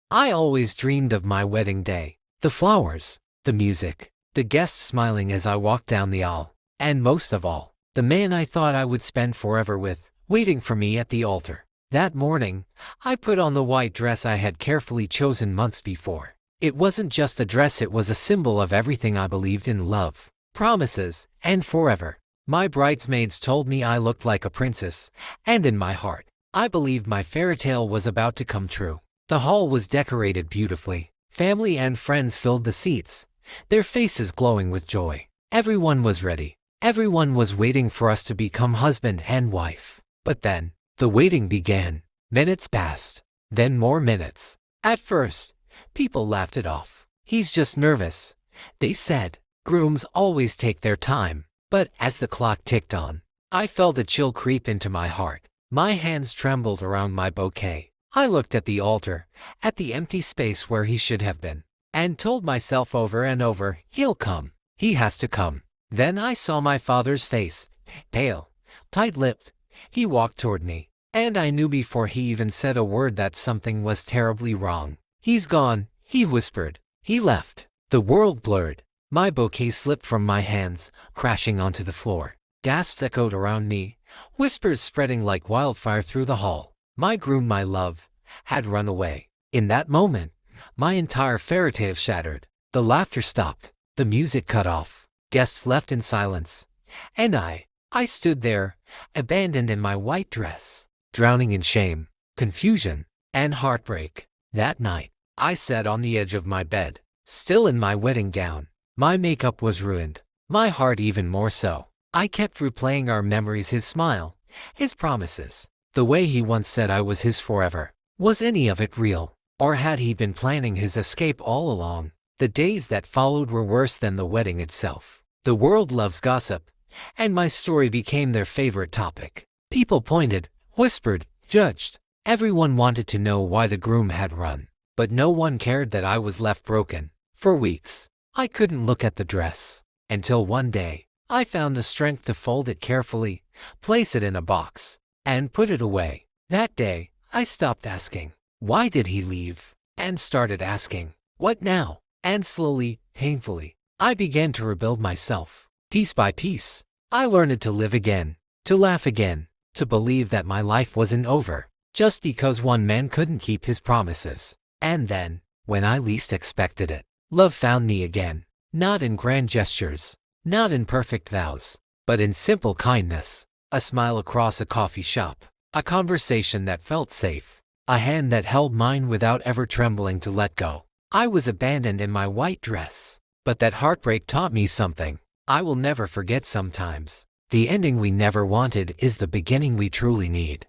I always dreamed of my wedding day. The flowers, the music, the guests smiling as I walked down the aisle, and most of all, the man I thought I would spend forever with, waiting for me at the altar. That morning, I put on the white dress I had carefully chosen months before. It wasn't just a dress, it was a symbol of everything I believed in: love, promises, and forever. My bridesmaids told me I looked like a princess, and in my heart, I believed my fairy tale was about to come true. The hall was decorated beautifully. Family and friends filled the seats, their faces glowing with joy. Everyone was ready. Everyone was waiting for us to become husband and wife. But then, the waiting began. Minutes passed, then more minutes. At first, people laughed it off. "He's just nervous," they said. Grooms always take their time. But as the clock ticked on, I felt a chill creep into my heart. My hands trembled around my bouquet. I looked at the altar, at the empty space where he should have been, and told myself over and over, "He'll come. He has to come." Then I saw my father's face, pale, tight-lipped. He walked toward me, and I knew before he even said a word that something was terribly wrong. "He's gone," he whispered. "He left." The world blurred. My bouquet slipped from my hands, crashing onto the floor. Gasps echoed around me, whispers spreading like wildfire through the hall. My groom, my love, had run away. In that moment, my entire fairy tale shattered. The laughter stopped. The music cut off. Guests left in silence. And I stood there, abandoned in my white dress, drowning in shame, confusion, and heartbreak. That night, I sat on the edge of my bed, still in my wedding gown. My makeup was ruined, my heart even more so. I kept replaying our memories, his smile, his promises, the way he once said I was his forever. Was any of it real? Or had he been planning his escape all along? The days that followed were worse than the wedding itself. The world loves gossip, and my story became their favorite topic. People pointed, whispered, judged. Everyone wanted to know why the groom had run, but no one cared that I was left broken. For weeks, I couldn't look at the dress, until one day, I found the strength to fold it carefully, place it in a box, and put it away. That day, I stopped asking, "Why did he leave?" and started asking, "What now?" And slowly, painfully, I began to rebuild myself. Piece by piece, I learned to live again, to laugh again, to believe that my life wasn't over, just because one man couldn't keep his promises. And then, when I least expected it, love found me again. Not in grand gestures, not in perfect vows, but in simple kindness. A smile across a coffee shop, a conversation that felt safe, a hand that held mine without ever trembling to let go. I was abandoned in my white dress, but that heartbreak taught me something I will never forget. Sometimes, the ending we never wanted is the beginning we truly need.